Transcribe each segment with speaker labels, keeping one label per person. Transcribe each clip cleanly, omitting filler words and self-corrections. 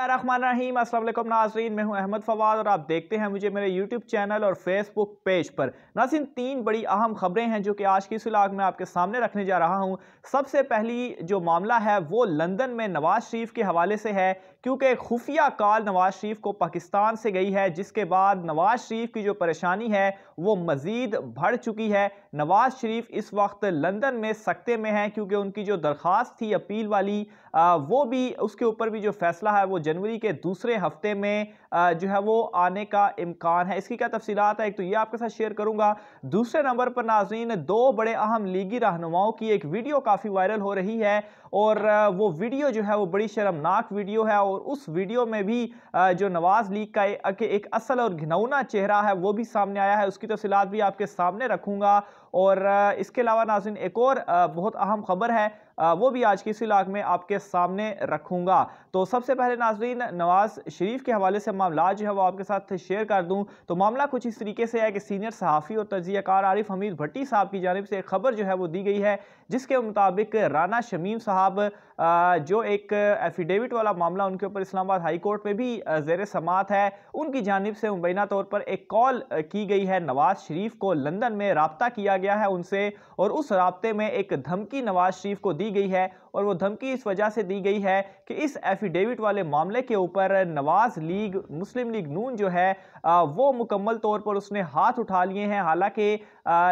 Speaker 1: बिस्मिल्लाहिर्रहमानिर्रहीम। अस्सलाम वालेकुम नाज़रीन, मैं हूं अहमद फवाद और आप देखते हैं मुझे मेरे यूट्यूब चैनल और फेसबुक पेज पर। नाज़रीन, तीन बड़ी अहम खबरें हैं जो कि आज की इस व्लॉग में आपके सामने रखने जा रहा हूं। सबसे पहली जो मामला है वो लंदन में नवाज शरीफ के हवाले से है, क्योंकि खुफिया कॉल नवाज शरीफ को पाकिस्तान से गई है, जिसके बाद नवाज शरीफ की जो परेशानी है वो मज़ीद बढ़ चुकी है। नवाज शरीफ इस वक्त लंदन में सख्ते में हैं, क्योंकि उनकी जो दरख्वास्त थी अपील वाली वो भी, उसके ऊपर भी जो फैसला है वो जनवरी के दूसरे हफ्ते में जो है वो आने का इम्कान है। इसकी क्या तफसीलात है, एक तो ये आपके साथ शेयर करूंगा। दूसरे नंबर पर नाज़रीन, दो बड़े अहम लीगी रहनुमाओं की एक वीडियो काफ़ी वायरल हो रही है और वो वीडियो जो है वो बड़ी शर्मनाक वीडियो है और उस वीडियो में भी जो नवाज लीग का एक असल और घिनौना चेहरा है वो भी सामने आया है। उसकी तफसीलात भी आपके सामने रखूंगा। और इसके अलावा नाज़रीन एक और बहुत अहम खबर है, वो भी आज की इस व्लॉग में आपके सामने रखूंगा। तो सबसे पहले नाज़रीन, नवाज शरीफ के हवाले से मामला जो है वो आपके साथ शेयर कर दूं तो मामला कुछ इस तरीके से है कि सीनियर सहाफ़ी और तज्ज़ियाकार आरिफ हमीद भट्टी साहब की जानिब से एक खबर जो है वो दी गई है, जिसके मुताबिक राना शमीम साहब जो एक एफिडेविट वाला मामला उनके ऊपर इस्लामाबाद हाई कोर्ट में भी ज़ेर समात है, उनकी जानिब से मुबैना तौर पर एक कॉल की गई है नवाज शरीफ को। लंदन में राब्ता किया गया है उनसे और उस राब्ते में एक धमकी नवाज शरीफ को दी गई है और वो धमकी इस वजह से दी गई है कि इस एफिडेविट वाले मामले के ऊपर नवाज लीग मुस्लिम लीग नून जो है वो मुकम्मल तौर पर उसने हाथ उठा लिए हैं। हालांकि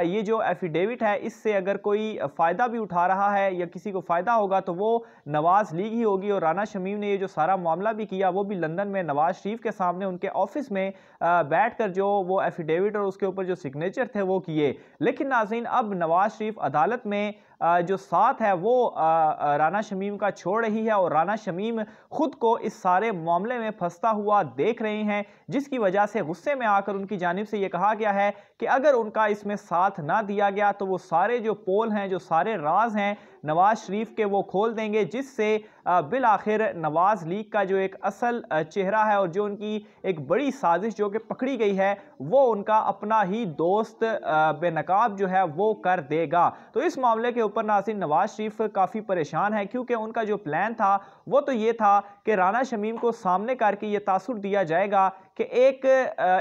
Speaker 1: ये जो एफिडेविट है इससे अगर कोई फ़ायदा भी उठा रहा है या किसी को फ़ायदा होगा तो वो नवाज लीग ही होगी। और राना शमीम ने ये जो सारा मामला भी किया वो भी लंदन में नवाज शरीफ के सामने उनके ऑफिस में बैठ कर जो वो एफिडेविट और उसके ऊपर जो सिग्नेचर थे वो किए। लेकिन नाज़रीन, अब नवाज शरीफ अदालत में जो साथ है वो राना शमीम का छोड़ रही है और राना शमीम खुद को इस सारे मामले में फंसता हुआ देख रहे हैं, जिसकी वजह से गुस्से में आकर उनकी जानिब से ये कहा गया है कि अगर उनका इसमें साथ ना दिया गया तो वो सारे जो पोल हैं, जो सारे राज हैं नवाज शरीफ के, वो खोल देंगे, जिससे बिल आखिर नवाज लीग का जो एक असल चेहरा है और जो उनकी एक बड़ी साजिश जो कि पकड़ी गई है वो उनका अपना ही दोस्त बेनकाब जो है वो कर देगा। तो इस मामले के ऊपर नाज़रीन नवाज शरीफ काफ़ी परेशान है, क्योंकि उनका जो प्लान था वो तो ये था कि राना शमीम को सामने करके ये तासुर दिया जाएगा कि एक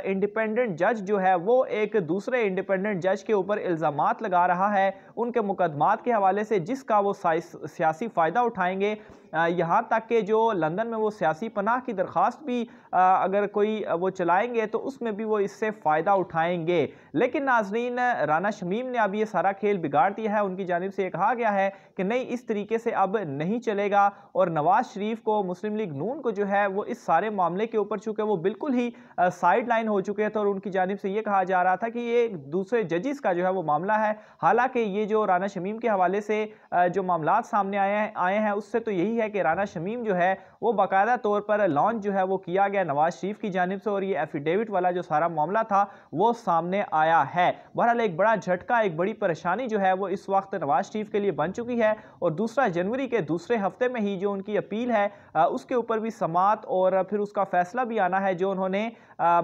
Speaker 1: इंडिपेंडेंट जज जो है वो एक दूसरे इंडिपेंडेंट जज के ऊपर इल्ज़ामात लगा रहा है उनके मुकदमात के हवाले से, जिसका वो सियासी फ़ायदा उठाएंगे। यहाँ तक कि जो लंदन में वो सियासी पनाह की दरख्वास्त भी अगर कोई वो चलाएंगे तो उसमें भी वो इससे फ़ायदा उठाएंगे। लेकिन नाज़रीन, राना शमीम ने अब ये सारा खेल बिगाड़ दिया है। उनकी जानिब से ये कहा गया है कि नहीं, इस तरीके से अब नहीं चलेगा और नवाज शरीफ को, मुस्लिम लीग नून को जो है वो इस सारे मामले के ऊपर चूँकि वो बिल्कुल ही साइड लाइन हो चुके थे और उनकी जानिब से ये कहा जा रहा था कि ये दूसरे जजिस का जो है वो मामला है। हालांकि ये जो राना शमीम के हवाले से जो मामलात सामने आए हैं उससे तो यही है कि राना शमीम जो है वो बाकायदा तौर पर लॉन्च जो है वो किया गया नवाज शरीफ की जानिब से और ये एफिडेविट वाला जो सारा मामला था वो सामने आया है। बहरहाल एक बड़ा झटका, एक बड़ी परेशानी जो है वो इस वक्त नवाज शरीफ के लिए बन चुकी है और दूसरा जनवरी के दूसरे हफ्ते में ही जो उनकी अपील है उसके ऊपर भी समात और फिर उसका फैसला भी आना है, जो उन्होंने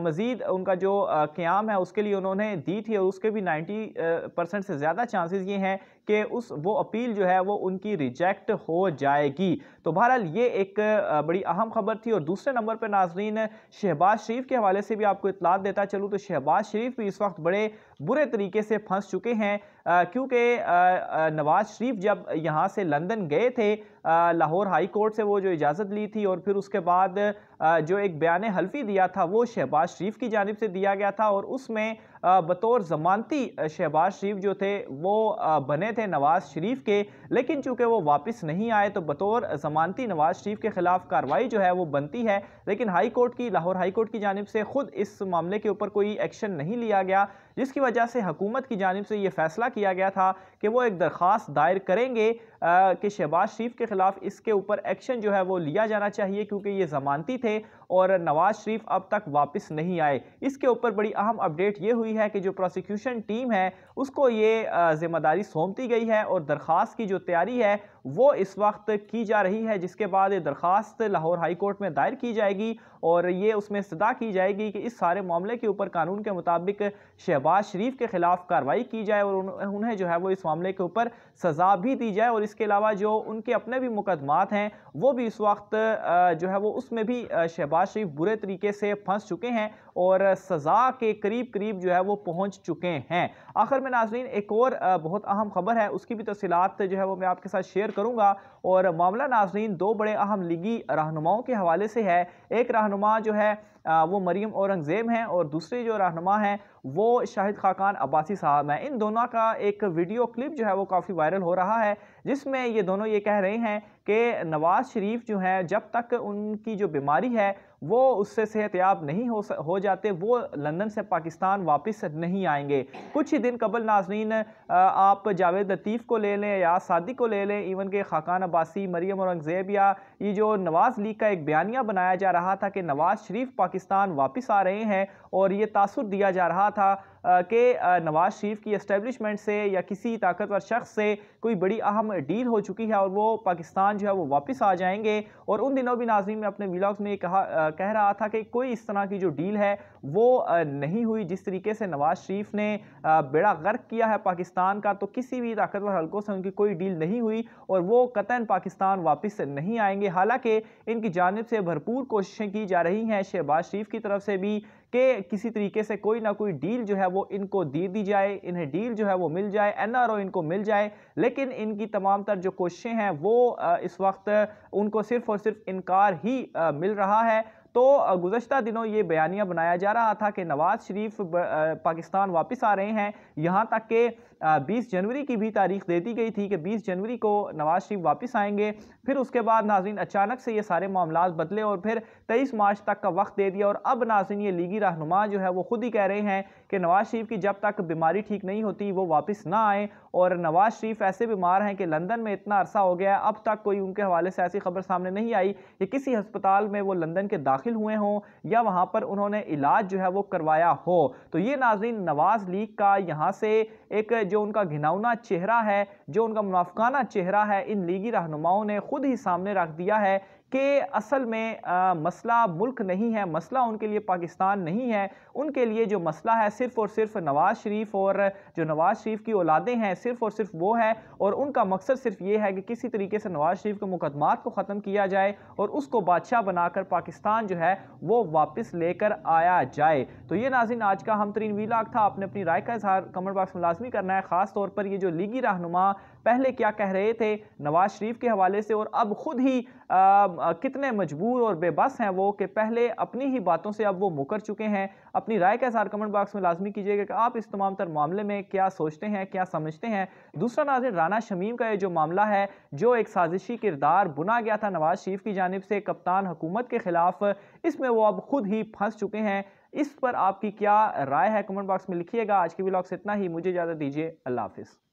Speaker 1: मजीद उनका जो क़याम है उसके लिए उन्होंने दी थी और उसके भी 90% से ज़्यादा चांसेस ये हैं कि वो अपील जो है वो उनकी रिजेक्ट हो जाएगी। तो बहरहाल ये एक बड़ी अहम खबर थी। और दूसरे नंबर पर नाज़रीन, शहबाज शरीफ के हवाले से भी आपको इत्तलात देता चलूँ तो शहबाज शरीफ भी इस वक्त बड़े बुरे तरीके से फंस चुके हैं, क्योंकि नवाज शरीफ जब यहाँ से लंदन गए थे लाहौर हाई कोर्ट से वो जो इजाज़त ली थी और फिर उसके बाद जो एक बयान हल्फी दिया था वो शहबाज शरीफ की जानिब से दिया गया था और उसमें बतौर ज़मानती शहबाज शरीफ जो थे वो बने थे नवाज शरीफ के। लेकिन चूंकि वो वापस नहीं आए तो बतौर ज़मानती नवाज शरीफ के ख़िलाफ़ कार्रवाई जो है वो बनती है, लेकिन हाई कोर्ट की, लाहौर हाई कोर्ट की जानिब से ख़ुद इस मामले के ऊपर कोई एक्शन नहीं लिया गया, जिसकी वजह से हुकूमत की जानिब से ये फ़ैसला किया गया था कि वो एक दरख्वास्त दायर करेंगे कि शहबाज शरीफ के ख़िलाफ़ इसके ऊपर एक्शन जो है वो लिया जाना चाहिए, क्योंकि ये ज़मानती थे और नवाज शरीफ अब तक वापस नहीं आए। इसके ऊपर बड़ी अहम अपडेट ये हुई है कि जो प्रोसिक्यूशन टीम है उसको ये जिम्मेदारी सौंप दी गई है और दरख्वास्त की जो तैयारी है वो इस वक्त की जा रही है, जिसके बाद ये दरख्वास्त लाहौर हाई कोर्ट में दायर की जाएगी और ये उसमें इस्तदा की जाएगी कि इस सारे मामले के ऊपर कानून के मुताबिक शहबाज शरीफ के खिलाफ कार्रवाई की जाए और उन्हें जो है वो इस मामले के ऊपर सज़ा भी दी जाए और इसके अलावा जो उनके अपने भी मुकदमात हैं वो भी इस वक्त जो है वो उसमें भी शहबाज शरीफ बुरे तरीके से फंस चुके हैं और सज़ा के करीब करीब जो है वो पहुंच चुके हैं। आखिर में नाज़रीन एक और बहुत अहम खबर है, उसकी भी तफसीलात जो है वो मैं आपके साथ शेयर करूंगा। और मामला नाज़रीन दो बड़े अहम लीगी रहनुमाओं के हवाले से है। एक रहनुमा जो है वो मरियम औरंगज़ेब हैं और दूसरे जो रहनुमा हैं वो शाहिद खाकान अब्बासी साहब हैं। इन दोनों का एक वीडियो क्लिप जो है वो काफ़ी वायरल हो रहा है, जिसमें ये दोनों ये कह रहे हैं कि नवाज शरीफ जो हैं जब तक उनकी जो बीमारी है वो उससे सेहतयाब नहीं हो जाते वो लंदन से पाकिस्तान वापस नहीं आएंगे। कुछ ही दिन कबल नाज़रीन आप जावेद लतीफ़ को ले लें या सादी को ले लें, इवन के खाकान अब्बासी, मरियम औरंगज़ेब या ये जो नवाज़ लीग का एक बयानिया बनाया जा रहा था कि नवाज शरीफ पाकिस्तान वापस आ रहे हैं और ये तासुर दिया जा रहा था कि नवाज शरीफ की एस्टेब्लिशमेंट से या किसी ताकतवर शख्स से कोई बड़ी अहम डील हो चुकी है और वो पाकिस्तान जो है वो वापस आ जाएंगे। और उन दिनों भी नाज़रीन मैं अपने व्लॉग्स में ये कह रहा था कि कोई इस तरह की जो डील है वो नहीं हुई। जिस तरीके से नवाज शरीफ ने बेड़ा गर्क किया है पाकिस्तान का, तो किसी भी ताकतवर हलकों से उनकी कोई डील नहीं हुई और वो कतई पाकिस्तान वापस नहीं आएंगे। हालांकि इनकी जानिब से भरपूर कोशिशें की जा रही हैं शहबाज शरीफ की तरफ से भी कि किसी तरीके से कोई ना कोई डील जो है वो इनको दे दी जाए, इन्हें डील जो है वो मिल जाए, एनआरओ इनको मिल जाए। लेकिन इनकी तमाम तर जो कोशिशें हैं वो इस वक्त उनको सिर्फ और सिर्फ इनकार ही मिल रहा है। तो गुज़श्ता दिनों ये बयानिया बनाया जा रहा था कि नवाज शरीफ पाकिस्तान वापस आ रहे हैं, यहाँ तक कि 20 जनवरी की भी तारीख दे दी गई थी कि 20 जनवरी को नवाज शरीफ वापस आएंगे। फिर उसके बाद नाज़रीन अचानक से ये सारे मामलात बदले और फिर 23 मार्च तक का वक्त दे दिया। और अब नाज़रीन ये लीगी रहनुमा जो है वो खुद ही कह रहे हैं कि नवाज शरीफ की जब तक बीमारी ठीक नहीं होती वो वापस ना आए। और नवाज शरीफ ऐसे बीमार हैं कि लंदन में इतना अरसा हो गया, अब तक कोई उनके हवाले से ऐसी खबर सामने नहीं आई कि किसी अस्पताल में वो लंदन के दाखिल हुए हों या वहाँ पर उन्होंने इलाज जो है वो करवाया हो। तो ये नाज़रीन नवाज लीग का यहाँ से एक जो उनका घिनौना चेहरा है, जो उनका मुनाफिकाना चेहरा है, इन लीगी रहनुमाओं ने खुद ही सामने रख दिया है कि असल में मसला मुल्क नहीं है, मसला उनके लिए पाकिस्तान नहीं है। उनके लिए जो मसला है सिर्फ़ और सिर्फ नवाज शरीफ और जो नवाज शरीफ की औलादें हैं सिर्फ़ और सिर्फ वो है। और उनका मकसद सिर्फ ये है कि किसी तरीके से नवाज शरीफ के मुकदमात को ख़त्म किया जाए और उसको बादशाह बनाकर पाकिस्तान जो है वो वापस लेकर आया जाए। तो ये नाज़रीन आज का हम तरीन व्लॉग था। आपने अपनी राय का इज़हार कमेंट बॉक्स में लाजमी करना है। ख़ास तौर पर ये जो लीगी रहनुमा पहले क्या कह रहे थे नवाज शरीफ के हवाले से और अब खुद ही कितने मजबूर और बेबस हैं वो कि पहले अपनी ही बातों से अब वो मुकर चुके हैं। अपनी राय का इज़हार कमेंट बॉक्स में लाजमी कीजिएगा कि आप इस तमाम तर मामले में क्या सोचते हैं, क्या समझते हैं। दूसरा नाज़रीन राना शमीम का ये जो मामला है, जो एक साजिशी किरदार बुना गया था नवाज शरीफ की जानिब से कप्तान हुकूमत के खिलाफ, इसमें वो अब खुद ही फंस चुके हैं। इस पर आपकी क्या राय है कमेंट बॉक्स में लिखिएगा। आज की व्लॉग से इतना ही, मुझे इजाज़त दीजिए। अल्लाह हाफिज़।